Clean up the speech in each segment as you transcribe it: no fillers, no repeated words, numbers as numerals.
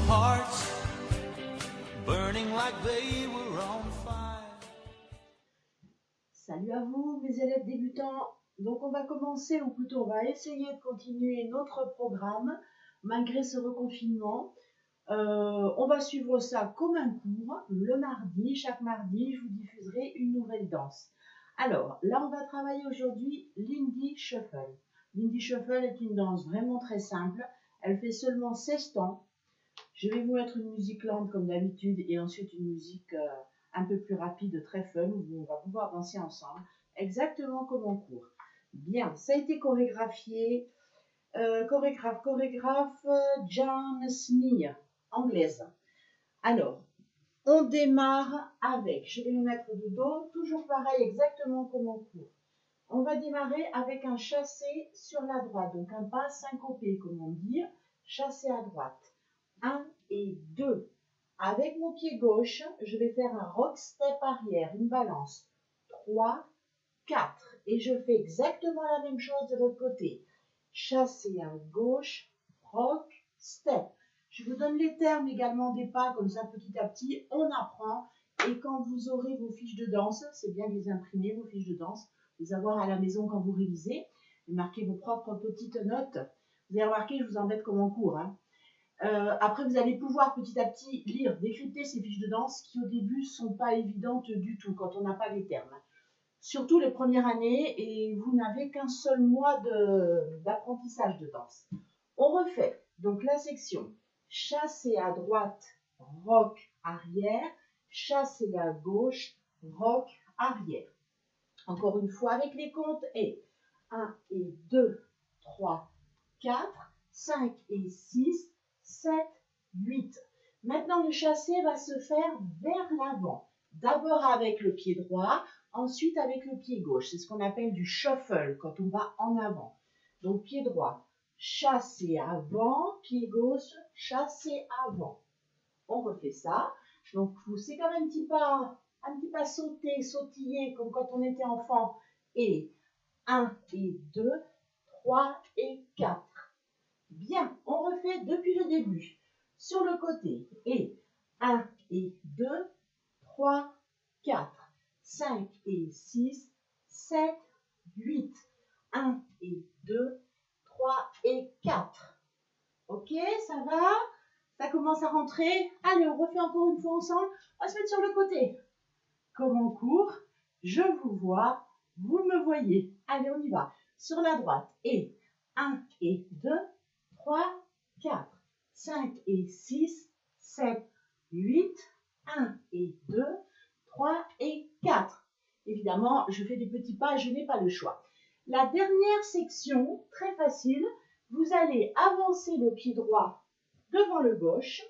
hearts burning like they were on fire. Salut à vous mes élèves débutants. Donc on va commencer, ou plutôt on va essayer de continuer notre programme malgré ce reconfinement. On va suivre ça comme un cours le mardi. Chaque mardi, je vous diffuserai une nouvelle danse. Alors là, on va travailler aujourd'hui l'Indie Shuffle. L'Indie Shuffle est une danse vraiment très simple. Elle fait seulement 16 temps. Je vais vous mettre une musique lente comme d'habitude et ensuite une musique un peu plus rapide, très fun, où on va pouvoir danser ensemble, exactement comme en cours. Bien, ça a été chorégraphié. Chorégraphe John Sneer, anglaise. Alors, on démarre avec, je vais me mettre de dos, toujours pareil, exactement comme en cours. On va démarrer avec un chassé sur la droite, donc un pas syncopé, comme on dit, chassé à droite. 1 et 2. Avec mon pied gauche, je vais faire un rock step arrière, une balance. 3, 4. Et je fais exactement la même chose de l'autre côté. Chassé à gauche, rock, step. Je vous donne les termes également des pas, comme ça petit à petit, on apprend. Et quand vous aurez vos fiches de danse, c'est bien de les imprimer, vos fiches de danse, les avoir à la maison quand vous révisez, et marquez vos propres petites notes. Vous avez remarqué, je vous embête comme en cours. Après, vous allez pouvoir petit à petit lire, décrypter ces fiches de danse qui au début ne sont pas évidentes du tout quand on n'a pas les termes. Surtout les premières années, et vous n'avez qu'un seul mois d'apprentissage de danse. On refait donc la section chassé à droite, rock arrière, chassé à gauche, rock arrière. Encore une fois avec les comptes et 1 et 2, 3, 4, 5 et 6, 7, 8. Maintenant, le chassé va se faire vers l'avant. D'abord avec le pied droit, ensuite avec le pied gauche. C'est ce qu'on appelle du shuffle quand on va en avant. Donc, pied droit, chassé avant, pied gauche, chassé avant. On refait ça. Donc, c'est comme un petit pas sauté, sautillé, comme quand on était enfant. Et 1 et 2, 3 et 4. Bien, on refait depuis le début. Sur le côté. Et 1 et 2, 3, 4, 5 et 6, 7, 8. 1 et 2, 3 et 4. Ok, ça va? Ça commence à rentrer. Allez, on refait encore une fois ensemble. On va se mettre sur le côté. Comme en cours, je vous vois, vous me voyez. Allez, on y va. Sur la droite. Et 1 et 2, 3, 4, 5 et 6, 7, 8, 1 et 2, 3 et 4. Évidemment, je fais des petits pas, je n'ai pas le choix. La dernière section, très facile, vous allez avancer le pied droit devant le gauche.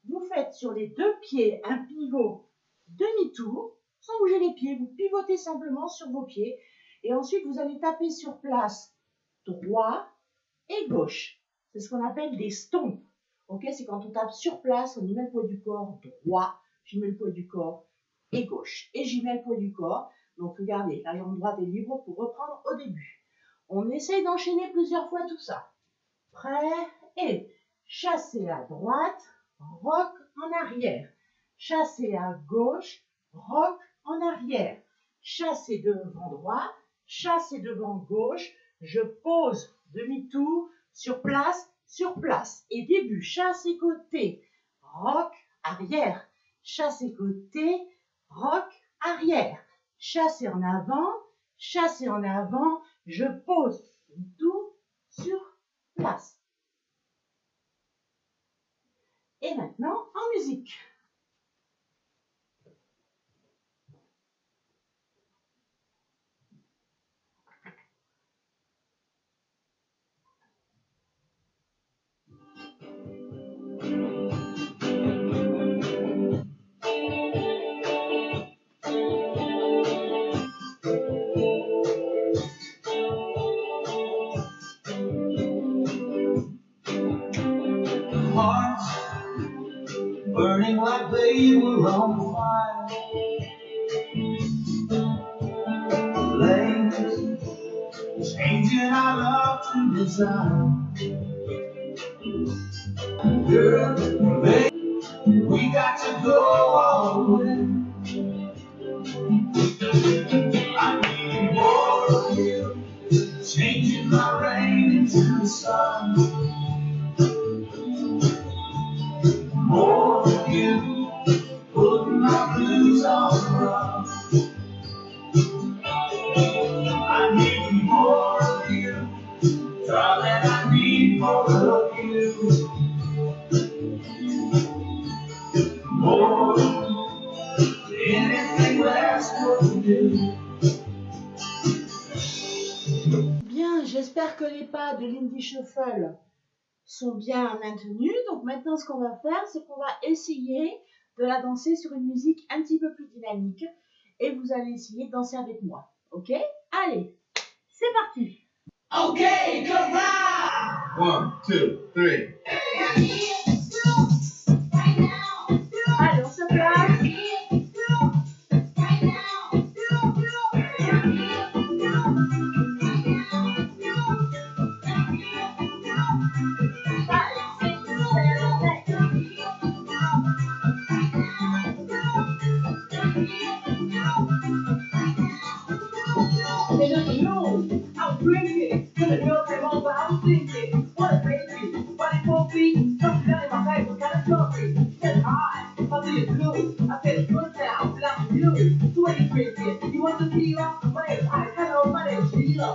Vous faites sur les deux pieds un pivot demi-tour, sans bouger les pieds. Vous pivotez simplement sur vos pieds. Et ensuite, vous allez taper sur place droit et gauche. C'est ce qu'on appelle des stompes. Ok, c'est quand on tape sur place, on y met le poids du corps droit, j'y mets le poids du corps et gauche. Et j'y mets le poids du corps. Donc regardez, la jambe droite est libre pour reprendre au début. On essaye d'enchaîner plusieurs fois tout ça. Prêt et chassez à droite, rock en arrière. Chassez à gauche, rock en arrière. Chassez devant droit, chassez devant gauche. Je pose demi-tour sur place. Et début, chassez côté, rock arrière. Chassez côté, rock arrière. Chassez en avant, je pose demi-tour sur place. Et maintenant, en musique. Hearts burning like they were on fire. Flames changing our love to desire. Girl, baby, we got to go all the way. I need more of you, changing my rain into the sun. More of you, putting my blues on the run. I need more of you, darling, I need more of you. More, anything less will do. Bien, j'espère que les pas de l'Indie Shuffle sont bien maintenus. Donc maintenant, ce qu'on va faire, c'est qu'on va essayer de la danser sur une musique un petit peu plus dynamique. Et vous allez essayer de danser avec moi. Ok? Allez, c'est parti! Okay, come on! 1, 2, 3. Allez, on se place. They don't know I'm drinking. Till the girl came over, I was thinking, what a baby, but it won't be. Something down in my face was kind of sorry. She said, hi, how do you do? I said, good now, and I'm you. So what are you drinking? You want tequila? My name's Ice. Hello, my name's Sheila.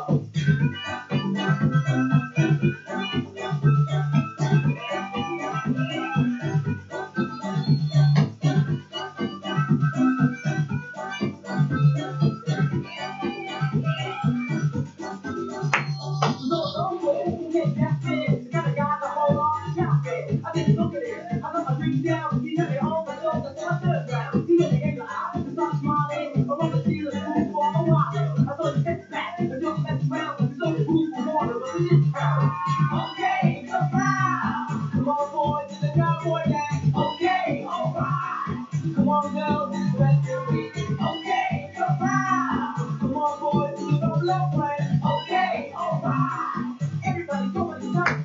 Okay, come on, boys, it's a cowboy gang. Okay, alright. Come on, girls, it's the rest of the week. Okay, come on, boys, it's a blow play. Okay, alright. Everybody go and start.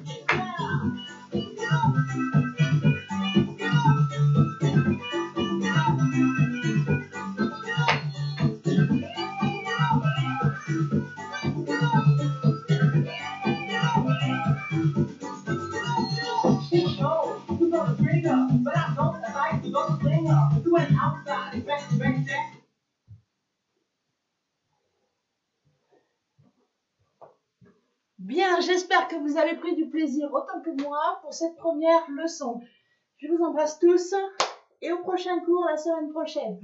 No, you gonna drink up, but I don't like to go sing up. You went outside, back to back, jack. Bien, j'espère que vous avez pris du plaisir autant que moi pour cette première leçon. Je vous embrasse tous et au prochain cours la semaine prochaine.